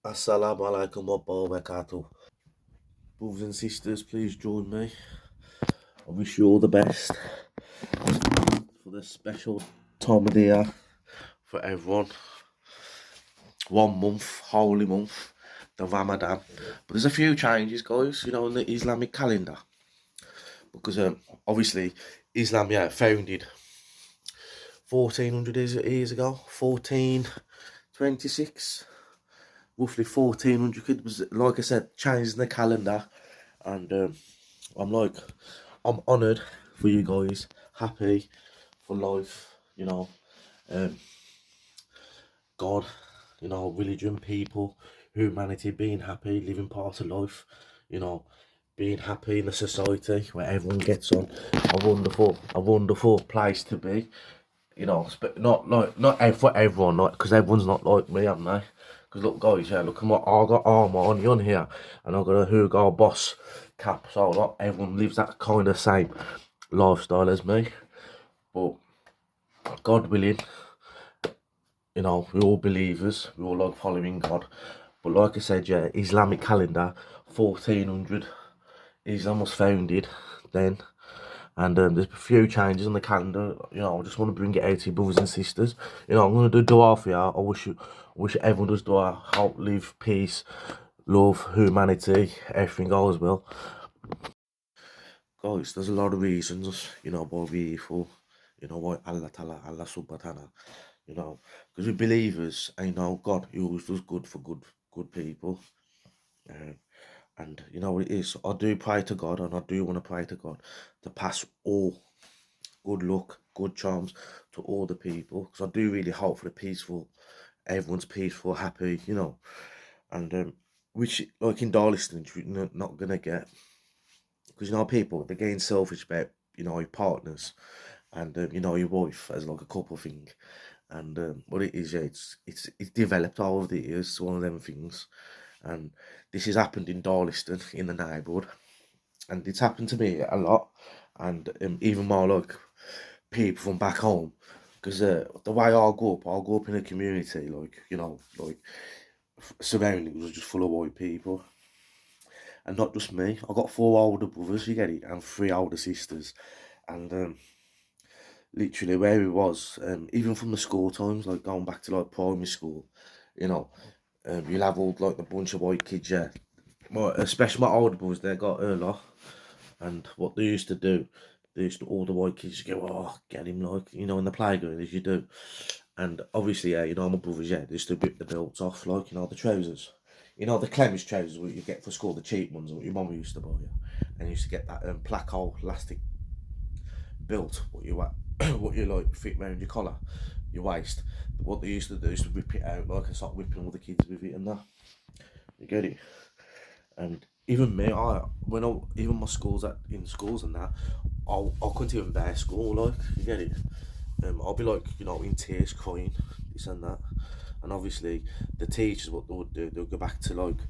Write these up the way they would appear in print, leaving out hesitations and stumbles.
Assalamu alaikum wa barakatuh. Brothers and sisters, please join me. I wish you all the best for this special time of the year for everyone. 1 month, holy month, the Ramadan. But there's a few changes, guys, in the Islamic calendar. Because obviously, Islam, founded 1400 years ago, 1426. Roughly 1400 quid was, like I said, changing the calendar, and I'm honoured for you guys, happy for life, um, God, religion, people, humanity, being happy, living part of life, you know, being happy in a society where everyone gets on. A wonderful place to be. Not for everyone, not because everyone's not like me, aren't they? Because look, guys, look at what I got armour on here, and I got a Hugo Boss cap. So not everyone lives that kind of same lifestyle as me, but God willing, we're all believers. We all like following God. But like I said, Islamic calendar, 1400. Islam was founded then. And there's a few changes on the calendar. I just want to bring it out to you, brothers and sisters. I'm going to do dua for you. I wish everyone does dua. Help, live, peace, love, humanity, everything goes well. Guys, there's a lot of reasons, why we're for, why Allah Ta'ala, Allah Subhanahu, because we're believers, and God, He always does good for good people. And you know what it is, I do pray to God, and I do want to pray to God to pass all good luck, good charms to all the people, because I do really hope for the peaceful, everyone's peaceful, happy, and which, like in Darliston, you're not gonna get, because people, they're getting selfish about, your partners, and your wife as like a couple thing, and what it is, it's developed over the years. It's one of them things, and this has happened in Darliston, in the neighbourhood, and it's happened to me a lot, and even more like people from back home, because the way I grew up in a community, like, surroundings was just full of white people, and not just me. I got 4 older brothers, you get it, and 3 older sisters, and literally where it was, even from the school times, like going back to like primary school, you know, you'll have all like the bunch of white kids, yeah. Especially my older brothers, they got a lot, and what they used to do, they used to all the white kids go, oh, get him, like, in the playground as you do, and obviously, my brothers, they used to rip the belts off, like, the trousers, the Clemish trousers what you get for school, the cheap ones, what your mum used to buy you, and you used to get that black hole elastic belt, what you like fit round your collar, your waist. What they used to do is to rip it out, like, and start whipping all the kids with it and that. You get it? And even me, even my schools in schools and that, I couldn't even bear school, like, you get it? I'll be like, in tears, crying, this and that. And obviously, the teachers, what they would do, they'll go back to like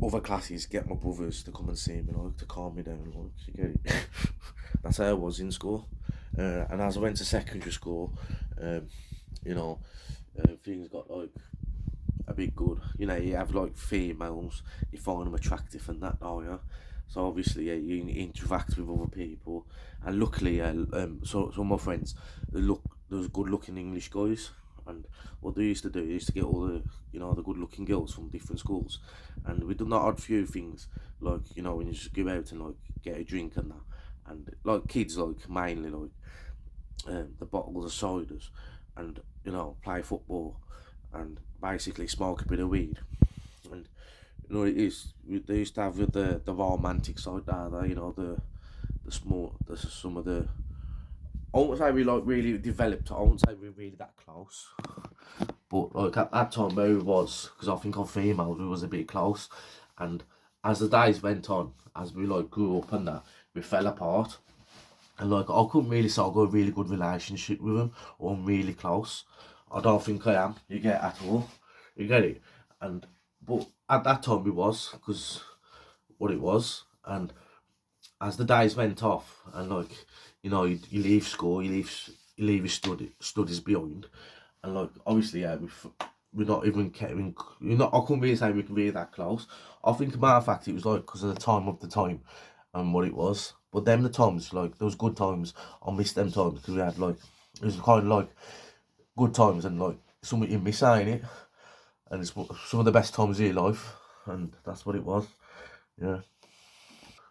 other classes, get my brothers to come and see me, like, to calm me down, like, you get it? That's how I was in school. And as I went to secondary school, um, you know, things got like a bit good. You have like females, you find them attractive and that, oh yeah. So obviously, you interact with other people, and luckily, so some of my friends, those good-looking English guys, and what they used to do, they used to get all the, the good-looking girls from different schools, and we done that odd few things, like, when you just go out and like get a drink and that, and like kids, like mainly like the bottles of ciders, and play football, and basically smoke a bit of weed, and it is. They used to have the romantic side there, the small, some of the. I won't say we like really developed. I won't say we're really that close, but like at that time where we was, because I think on females we was a bit close, and as the days went on, as we like grew up and that, we fell apart. And like I couldn't really say I got a really good relationship with them, or I'm really close. I don't think I am. You get it at all. You get it. And but at that time it was, because what it was, and as the days went off, and like, you leave school, you leave your studies behind, and like obviously, we're not even getting, you're not, I couldn't really say we can be that close. I think, matter of fact, it was like because of the time of the time and what it was. But them the times, like, those good times, I miss them times because we had, like, it was kind of like good times and, like, something you miss, ain't it? And it's some of the best times of your life, and that's what it was, yeah.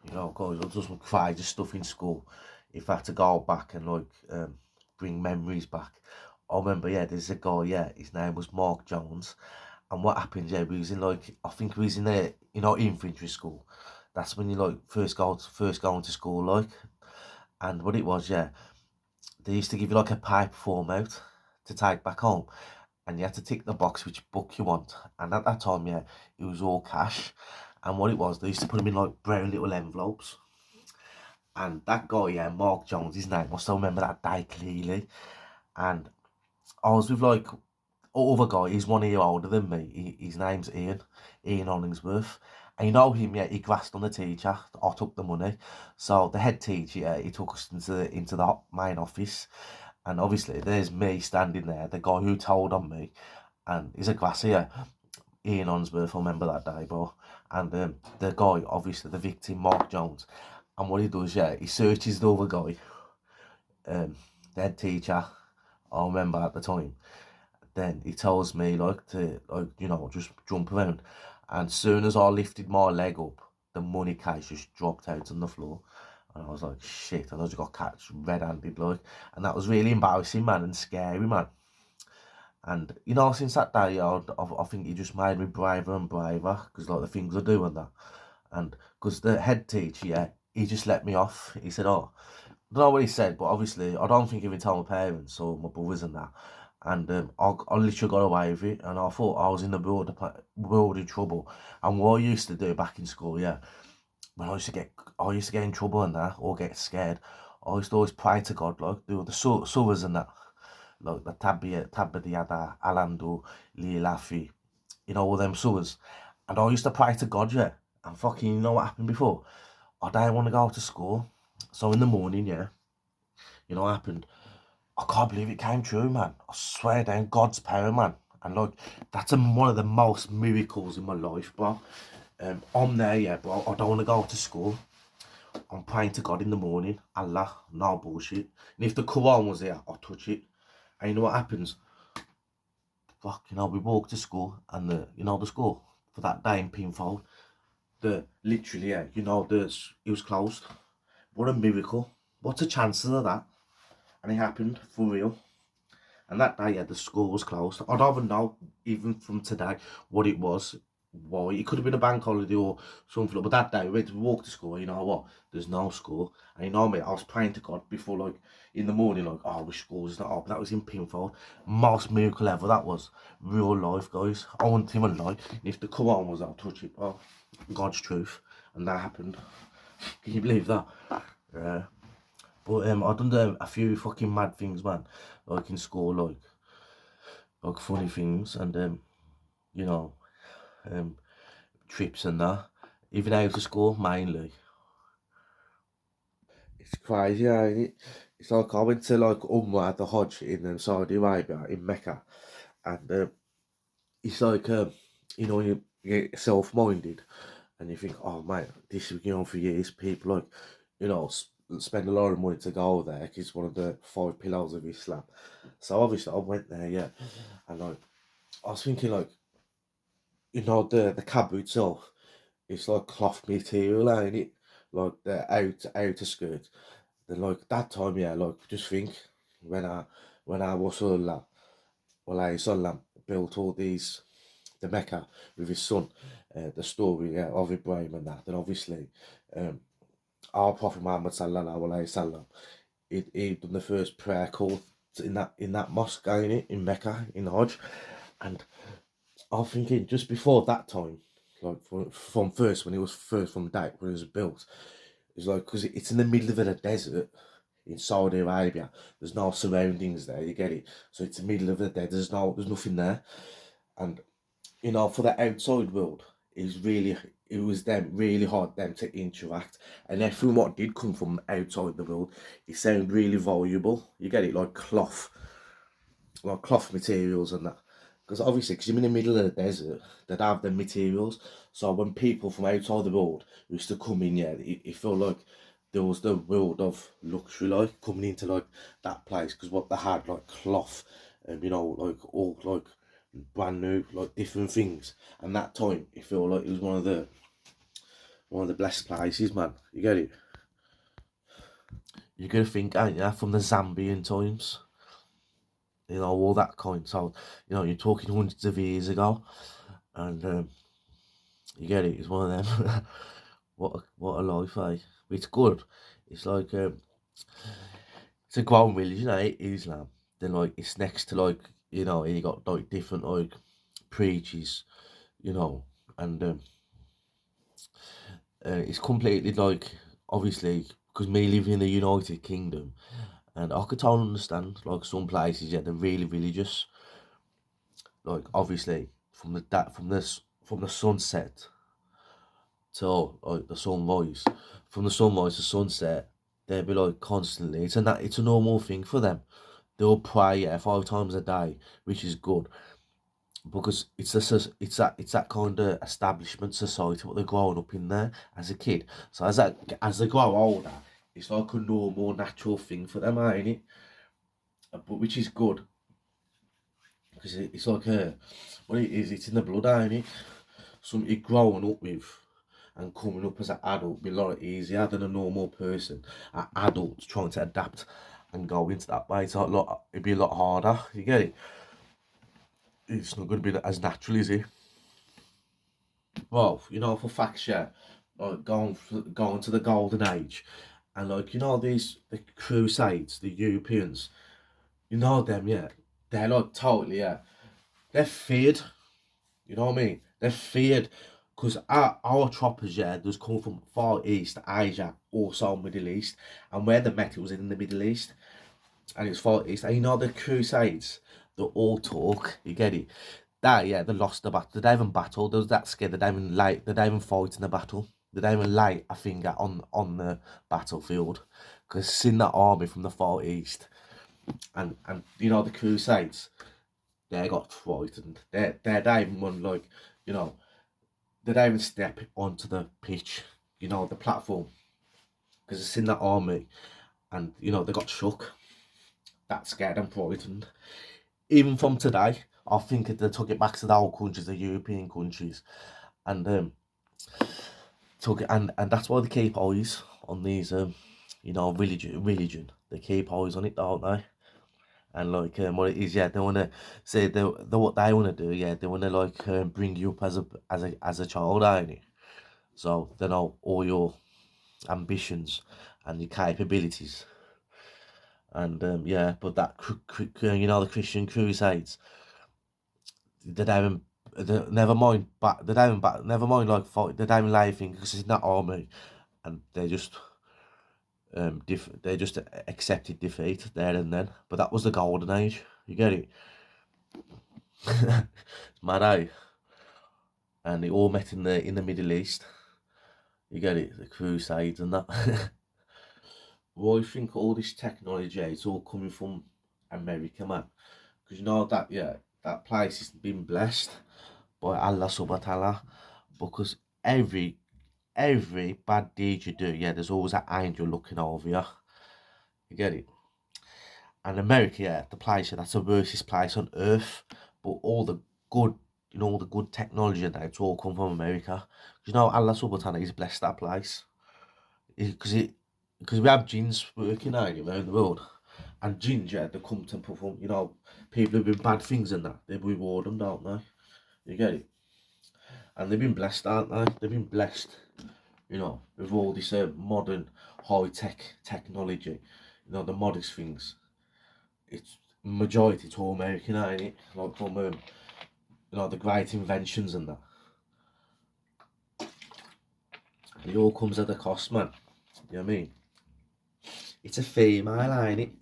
You know, guys, I was just crazy stuff in school. If I had to go back and, like, bring memories back, I remember, yeah, there's a guy, yeah, his name was Mark Jones. And what happened, yeah, we was in, like, I think we was in there, infantry school. That's when you, like, first going to school, like. And what it was, yeah, they used to give you, like, a paper form out to take back home, and you had to tick the box which book you want. And at that time, yeah, it was all cash. And what it was, they used to put them in, like, brown little envelopes. And that guy, yeah, Mark Jones, his name, I still remember that day clearly. And I was with, like, other guy, he's 1 year older than me. His name's Ian Hollingsworth. And you know him, yeah, he grassed on the teacher. I took the money. So the head teacher, yeah, he took us into the main office. And obviously, there's me standing there, the guy who told on me. And he's a grassier, Ian Hollingsworth, I remember that day, bro. And the guy, obviously, the victim, Mark Jones. And what he does, yeah, he searches the other guy, um, the head teacher, I remember at the time. Then he tells me, like, to, like, just jump around. And soon as I lifted my leg up, the money case just dropped out on the floor. And I was like, shit, and I just got catch red-handed, like. And that was really embarrassing, man, and scary, man. And, since that day, I think he just made me braver and braver, because, like, the things I do and that. And, because the head teacher, yeah, he just let me off. He said, oh, I don't know what he said, but obviously, I don't think he even told my parents or my brothers and that. And I literally got away with it, and I thought I was in the world of trouble. And what I used to do back in school, yeah, when I used to get in trouble and that, or get scared, I used to always pray to God, like, do the surahs and that, like the Tabbidiyada, Alandu, Lilafi, all them surahs. And I used to pray to God, yeah, and fucking, you know what happened before? I didn't want to go to school, so in the morning, yeah, what happened? I can't believe it came true, man. I swear down, God's power, man. And, like, that's one of the most miracles in my life, bro. I'm there, yeah, bro. I don't want to go to school. I'm praying to God in the morning. Allah, no bullshit. And if the Quran was there, I'll touch it. And you know what happens? Fuck, we walk to school, and the school for that day in Pinfold, literally, yeah, it was closed. What a miracle. What's the chances of that? And it happened for real. And that day, yeah, the school was closed. I don't even know, even from today, what it was. Why? It could have been a bank holiday or something. But that day, we went to walk to school. You know what? There's no school. And you know me, I was praying to God before, like, in the morning, like, oh, I wish school was not open. That was in Pinfold. Most miracle ever. That was real life, guys. I wouldn't even lie. If the Quran was, I'll touch it. Oh, God's truth. And that happened. Can you believe that? Yeah. But I done a few fucking mad things, man. Like in school, like funny things, and you know, um, trips and that. Even out of school, mainly. It's crazy, ain't it? It's like I went to, like, Umrah, the Hajj in Saudi Arabia, in Mecca, and it's like, you get self-minded, and you think, oh mate, this has been on for years. People, like, spend a lot of money to go there, 'cause it's one of the five pillars of Islam. So obviously I went there, yeah, and, like, I was thinking, like, the Kaaba itself, it's like cloth material, ain't it? Like the outer skirt. Then, like, that time, yeah, like, just think, when I was Sallam built all these, the Mecca with his son, the story, yeah, of Ibrahim and that. Then obviously, um, our Prophet Muhammad sallallahu alaihi wasallam, he done the first prayer call in that mosque, ain't it, in Mecca, in Hajj. And I'm thinking, just before that time, like, from first, when it was first from date, when it was built, it's like, because it's in the middle of a desert in Saudi Arabia. There's no surroundings there, you get it? So it's the middle of the desert, there's nothing there. And, for the outside world, it was them really hard them to interact. And everything what did come from outside the world, it sounded really valuable. You get it? Like cloth materials and that. Because obviously, because you're in the middle of the desert, they'd have the materials. So when people from outside the world used to come in, yeah, it felt like there was the world of luxury, like coming into like that place. Because what they had, like cloth, and like all like brand new, like different things. And that time, it felt like it was one of the blessed places, man. You get it? You're gonna think, ain't ya, from the Zambian times, all that kind. So, you're talking hundreds of years ago, and you get it. It's one of them. what a life, eh? It's good. It's like it's a growing religion, eh? Islam. Then like it's next to like you got like different like preachers, you know, and it's completely like obviously because me living in the United Kingdom, and I could totally understand like some places, yeah, they're really religious. Like obviously from the sunset till like the sunrise, from the sunrise to sunset, they'll be like constantly. It's a normal thing for them. They'll pray, yeah, 5 times a day, which is good because it's that kind of establishment society what they're growing up in there as a kid. So as they grow older, it's like a normal natural thing for them, ain't it? But which is good because it's like what it is. It's in the blood, ain't it? Something you're growing up with and coming up as an adult be a lot easier than a normal person. An adult trying to adapt and go into that way, it'd be a lot harder. You get it? It's not going to be as natural, is it? Well, for facts, yeah, like going to the golden age, and like these the Crusades, the Europeans, them, yeah, they're like totally, yeah, they're feared. You know what I mean? They're feared because our choppers, yeah, does come from Far East, Asia, also Middle East, and where the met was in the Middle East, and it's Far East. And the Crusades, they all talk. You get it? That yeah, they lost the battle. They don't even battle. They was that scared. They don't even light. They don't even fight in the battle. They don't even light a finger on the battlefield, because seeing that army from the Far East, and the Crusades, they got frightened. They don't even want like you know they don't even step onto the pitch, the platform, because it's in that army, and they got shook. That scared and frightened. Even from today, I think they took it back to the old countries, the European countries, and took it, and that's why they keep eyes on these religion. They keep eyes on it, don't they? And like what it is, yeah, they wanna say what they wanna do, yeah, they wanna like bring you up as a child, ain't it? So they know all your ambitions and your capabilities, and yeah, but the Christian Crusades, they don't even never mind, but they don't even never mind like fight, they don't even lay things because it's not army, and they just accepted defeat there and then. But that was the golden age. You get it? It's mad, eh? And they all met in the Middle East. You get it? The Crusades and that. Well, I think all this technology, it's all coming from America, man. Because that, yeah, that place has been blessed by Allah subhanahu wa ta'ala. Because every bad deed you do, yeah, there's always an angel looking over you. You get it? And America, yeah, the place, yeah, that's the worstest place on earth. But good, all the good technology and that, it's all come from America. Allah subhanahu wa ta'ala, he's blessed that place. Because we have jinns working out around the world. And jinns, yeah, they come to perform, people who do bad things and that, they reward them, don't they? You get it? And they've been blessed, aren't they? They've been blessed, with all this modern high-tech technology, the modest things. It's majority it's all American, ain't it? Like from the great inventions and that. It all comes at a cost, man. You know what I mean? It's a female, ain't it?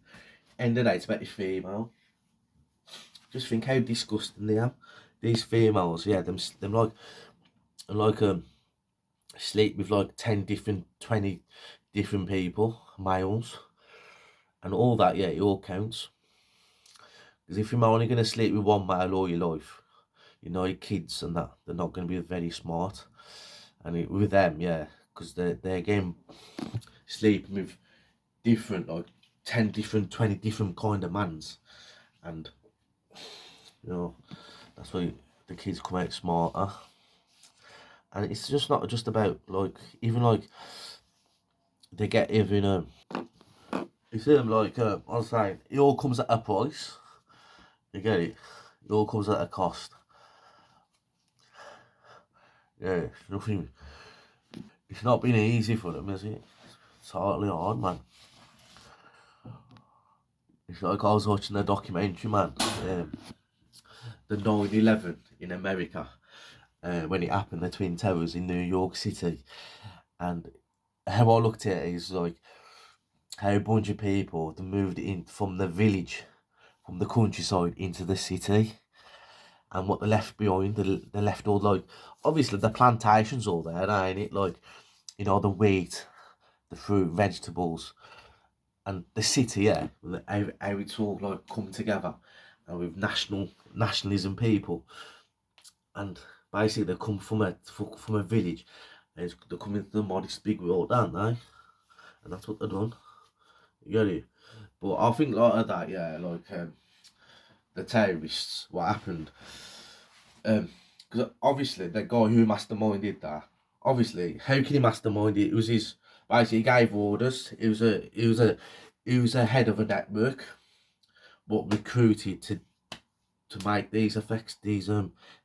End of the day, it's about the female. Just think how disgusting they are. These females, yeah, them like sleep with like 20 different people, males, and all that. Yeah, it all counts. Because if you're only going to sleep with one male all your life, you know, your kids and that, they're not going to be very smart. And with them, yeah, because they're again sleeping with different, like 10 different, 20 different kind of mans. And, you know, that's why the kids come out smarter. And it's just not just about, like, even like, they get even, it's like, I was saying, it all comes at a price. You get it? It all comes at a cost. Yeah, it's nothing. It's not been easy for them, is it? It's hardly hard, man. It's like I was watching a documentary, man. The 9/11 in America, when it happened, the Twin Towers in New York City. And how I looked at it is like how a bunch of people they moved in from the village, from the countryside into the city. And what they left behind, they left all like, obviously the plantations all there, ain't it? Like, you know, the wheat, the fruit, vegetables, and the city, yeah, how it's all like come together, and with nationalism people, and basically they come from a village, and they come into the modest big world, aren't they? And that's what they've done. You get it? But I think like that, yeah, like the terrorists, what happened? Because obviously the guy who masterminded that, obviously, how can he mastermind it? It was his, basically he gave orders. He was a head of a network, but recruited to make these effects, these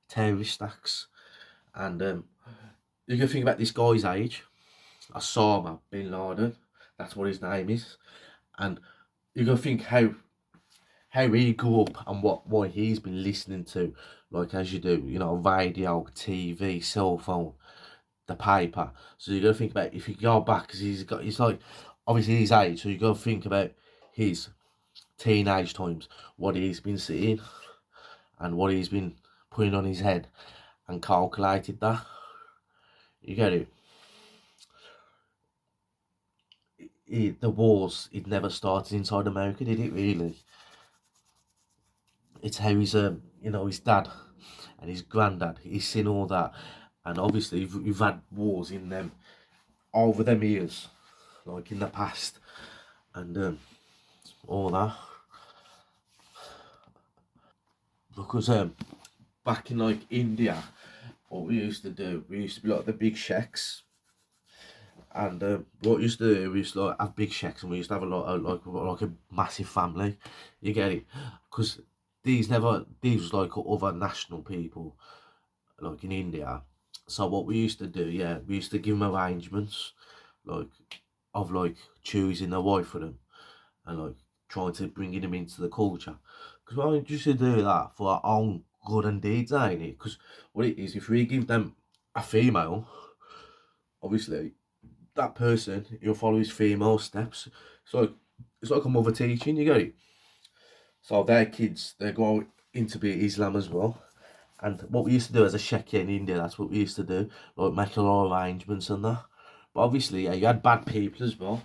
terrorist acts. And you can think about this guy's age, Osama bin Laden, that's what his name is. And you can think how he grew up and what he's been listening to, like as you do, you know, radio, TV, cell phone, the paper. So you got to think about if you go back, because he's like obviously his age, so you got to think about his teenage times, what he's been seeing and what he's been putting on his head and calculated that. You get it? The wars, it never started inside America, did it really? It's how his you know, his dad and his granddad, he's seen all that, and obviously you've had wars in them over them years, like in the past, and all that. Because back in like India, what we used to do, we used to be like the big sheikhs, and what we used to do, we used to like have big sheikhs, and we used to have a lot of, like a massive family. You get it? Because these was like other national people, like in India. So what we used to do, yeah, we used to give them arrangements, like of like choosing a wife for them, and like trying to bring them into the culture. Because why don't you just do that for our own good and deeds, ain't it? Because what it is, if we give them a female, obviously that person he'll follow his female steps. So it's like a mother teaching, you get it? So their kids, they're going into be Islam as well. And what we used to do as a sheikh in India, that's what we used to do, like make a lot of arrangements and that. But obviously, yeah, you had bad people as well.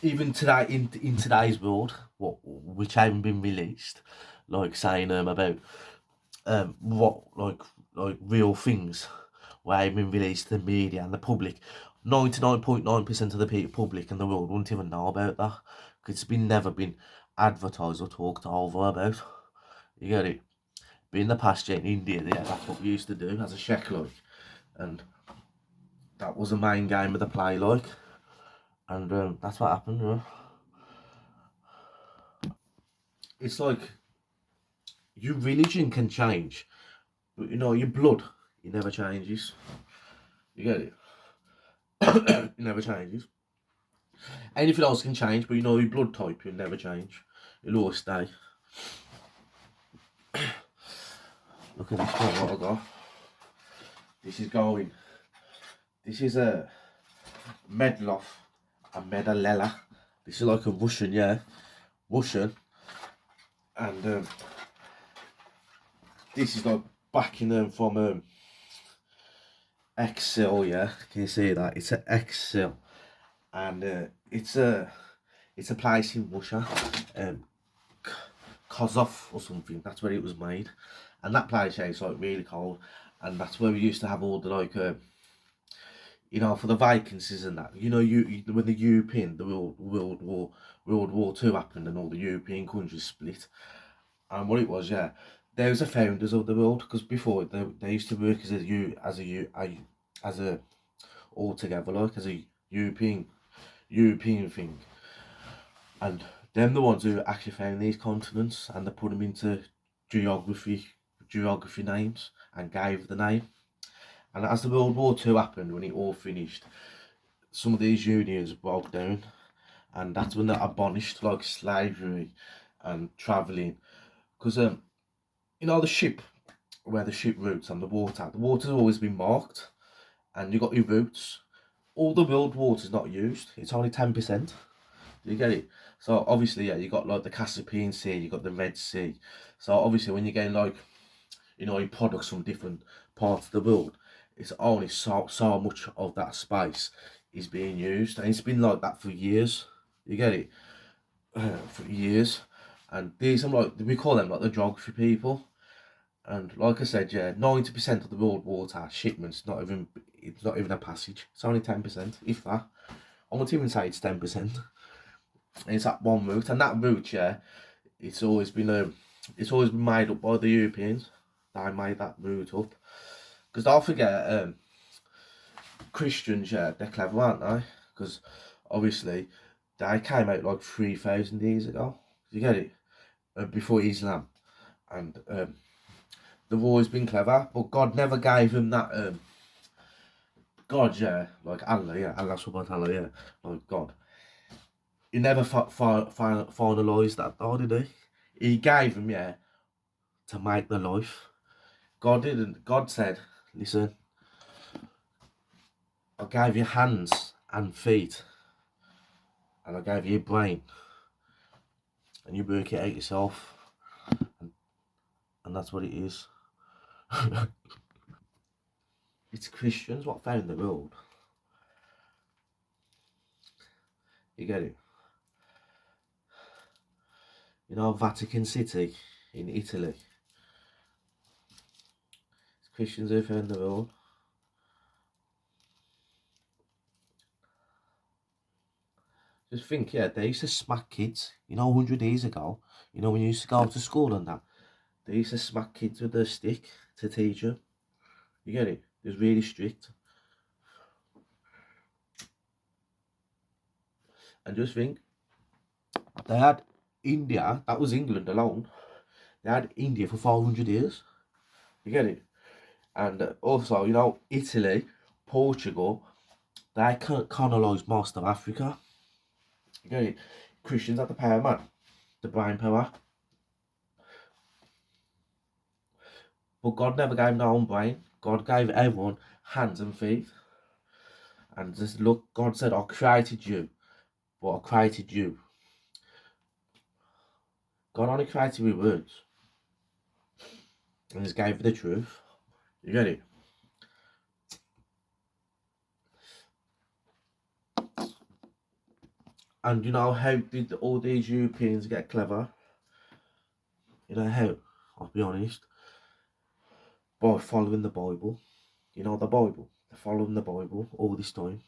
Even today, in today's world, which haven't been released, like saying about what like real things, where haven't been released to the media and the public. 99.9% of the public in the world won't even know about that, because it's been never been advertised or talked over about. You get it? But in the past, yeah, in India, yeah, that's what we used to do as a sheikh, like, and that was the main game of the play, like, and that's what happened. You know? It's like your religion can change, but you know your blood, it never changes. You get it? It never changes. Anything else can change, but you know your blood type, will never change. It'll always stay. Look at this one, what I got. This is going. This is a Medlov, a Medalela. This is like a Russian, yeah, Russian, and this is like backing them from Excel, yeah. Can you see that? It's an Excel, and it's a place in Russia, Kozov or something. That's where it was made, and that place, yeah, it's like really cold, and that's where we used to have all the like, for the vacancies and that. When the European, the World War Two happened, and all the European countries split, and what it was, yeah, they was the founders of the world, because before they used to work as a all together, like as a European thing, and them the ones who actually found these continents, and they put them into geography geography names and gave the name. And as the World War Two happened, when it all finished, some of these unions broke down, and that's when they abolished like slavery and travelling, because the ship, where the ship routes and the water's always been marked, and you got your routes. All the world water's not used; it's only 10%. Do you get it? So obviously, yeah, you got like the Caspian Sea, you got the Red Sea. So obviously, when you're getting like, your products from different parts of the world, it's only so much of that space is being used, and it's been like that for years. You get it? For years, and these, I'm like, we call them like the geography people. And like I said, yeah, 90% of the world water shipments it's not even a passage. It's only 10%, if that. I won't even say it's 10%. And it's that one route, and that route, yeah, it's always been made up by the Europeans. They made that route up, because don't forget, Christians, yeah, they're clever, aren't they? Because obviously they came out like 3,000 years ago. You get it? Before Islam, and they've always been clever, but God never gave them that. God, yeah, like Allah, yeah, Allah subhanahu wa ta'ala, yeah, like God. He never finalised that, though, did he? He gave them, yeah, to make the life. God didn't. God said, listen, I gave you hands and feet, and I gave you a brain, and you work it out yourself, and that's what it is. It's Christians what found the world. You get it? Vatican City in Italy. It's Christians who found the world. Just think, yeah, they used to smack kids, 100 years ago. When you used to go to school and that, they used to smack kids with a stick to teach them. You get it? It was really strict. And just think, they had India, that was England alone. They had India for 400 years. You get it? And also, Italy, Portugal, they colonised most of Africa. You get it? Christians had the power, man. The brain power. But God never gave no one brain. God gave everyone hands and feet. And just look, God said, I created you, but I created you. God only created with words. And just gave you the truth. You get it? And how did all these Europeans get clever? How? I'll be honest. By following the Bible. The Bible. They're following the Bible all this time.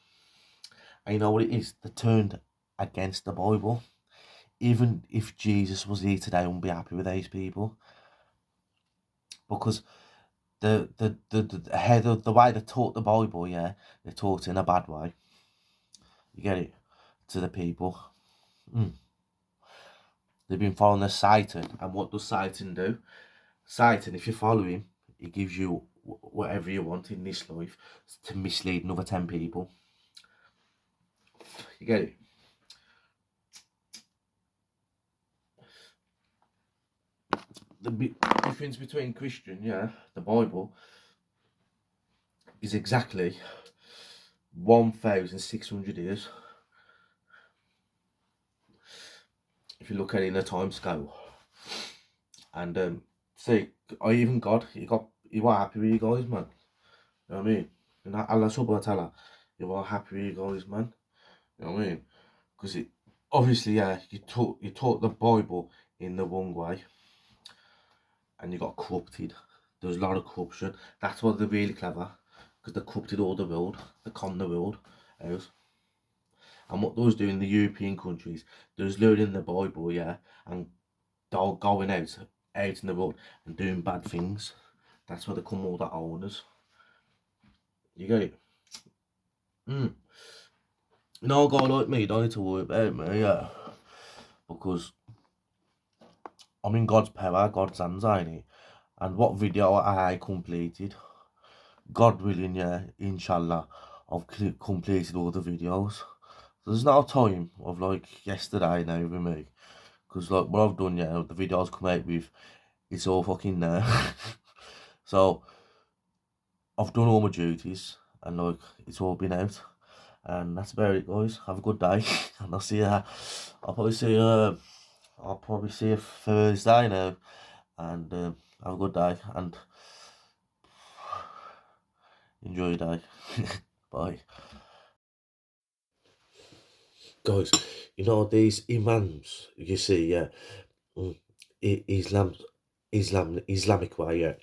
And you know what it is? They turned against the Bible. Even if Jesus was here today, I wouldn't be happy with these people. Because the way they taught the Bible, yeah, they taught it in a bad way. You get it? To the people. They've been following the Satan, and what does Satan do? Satan, if you follow him, he gives you whatever you want in this life to mislead another 10 people. You get it? The difference between Christian, yeah, the Bible, is exactly 1,600 years. If you look at it in a time scale. And see, even God, he was happy with you guys, man. You know what I mean? Allah subhanahu wa ta'ala, he was happy with you guys, man. You know what I mean? Because obviously, yeah, you taught the Bible in the wrong way, and you got corrupted. There was a lot of corruption. That's why they're really clever, because they corrupted all the world. They conned the world out. And what those do in the European countries, there's learning the Bible, yeah, and they're going out in the world and doing bad things. That's why they come all the owners. You get it? Mm. No guy like me don't need to worry about me, yeah. Because I'm in God's power, God's hands, ain't it? And what video I completed, God willing, yeah, inshallah, I've completed all the videos. There's no time of like yesterday now with me. Because like what I've done, yeah, the videos come out with, it's all fucking there. So I've done all my duties and like it's all been out. And that's about it, guys. Have a good day. And I'll see you. I'll probably see you Thursday now. And have a good day and enjoy your day. Bye. Guys, you know these imams you see, yeah, mm, Islamic way, yeah.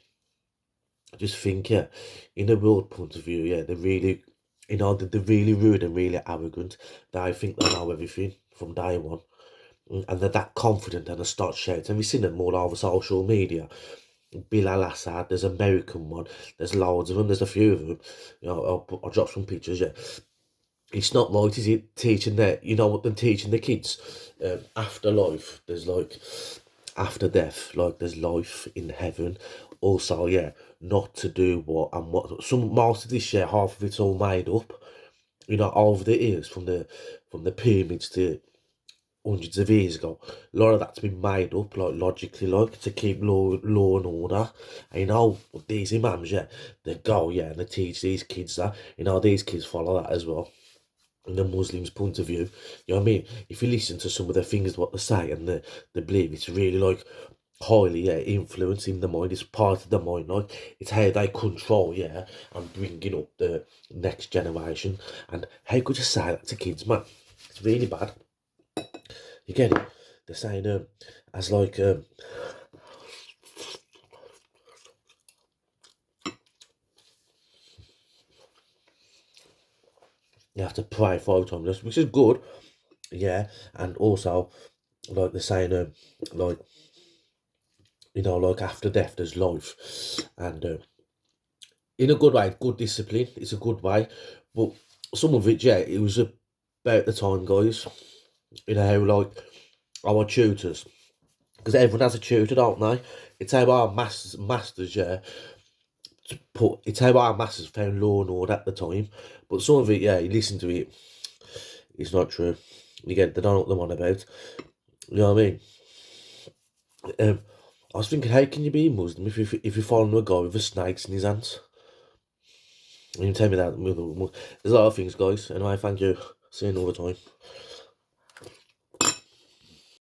I just think, yeah, in a world point of view, yeah, they're really, they're really rude and really arrogant. They think they know everything from day one. And they're that confident and they start shouting. We've seen them all over social media. Bilal Assad, there's American one, there's loads of them, there's a few of them. I'll drop some pictures, yeah. It's not right, is it? Teaching that, you know what they're teaching the kids? After life, there's like, after death, like there's life in heaven. Also, yeah, not to do what and what. Most of this, yeah, half of it's all made up. Over the years, from the pyramids to hundreds of years ago, a lot of that's been made up, like logically, like to keep law and order. And these imams, yeah, they go, yeah, and they teach these kids that. These kids follow that as well. In the Muslims' point of view, you know what I mean? If you listen to some of the things what they say and they believe, it's really like highly, yeah, influencing the mind. It's part of the mind, like it's how they control, yeah, and bringing up the next generation. And how could you say that to kids, man? It's really bad. You get it? They're saying as like you have to pray 5 times, which is good, yeah. And also, like they're saying like like after death there's life, and in a good way, good discipline. It's a good way, but some of it, yeah, it was about the time, guys. How like our tutors, because everyone has a tutor, don't they? It's how our masters, yeah. It's how our masters found law and order at the time, but some of it, yeah, you listen to it, it's not true. You get they don't know what they're on about. You know what I mean? I was thinking, how can you be Muslim if you're following a guy with a snakes in his hands? You can tell me that. There's a lot of things, guys. Anyway, thank you. See you another time.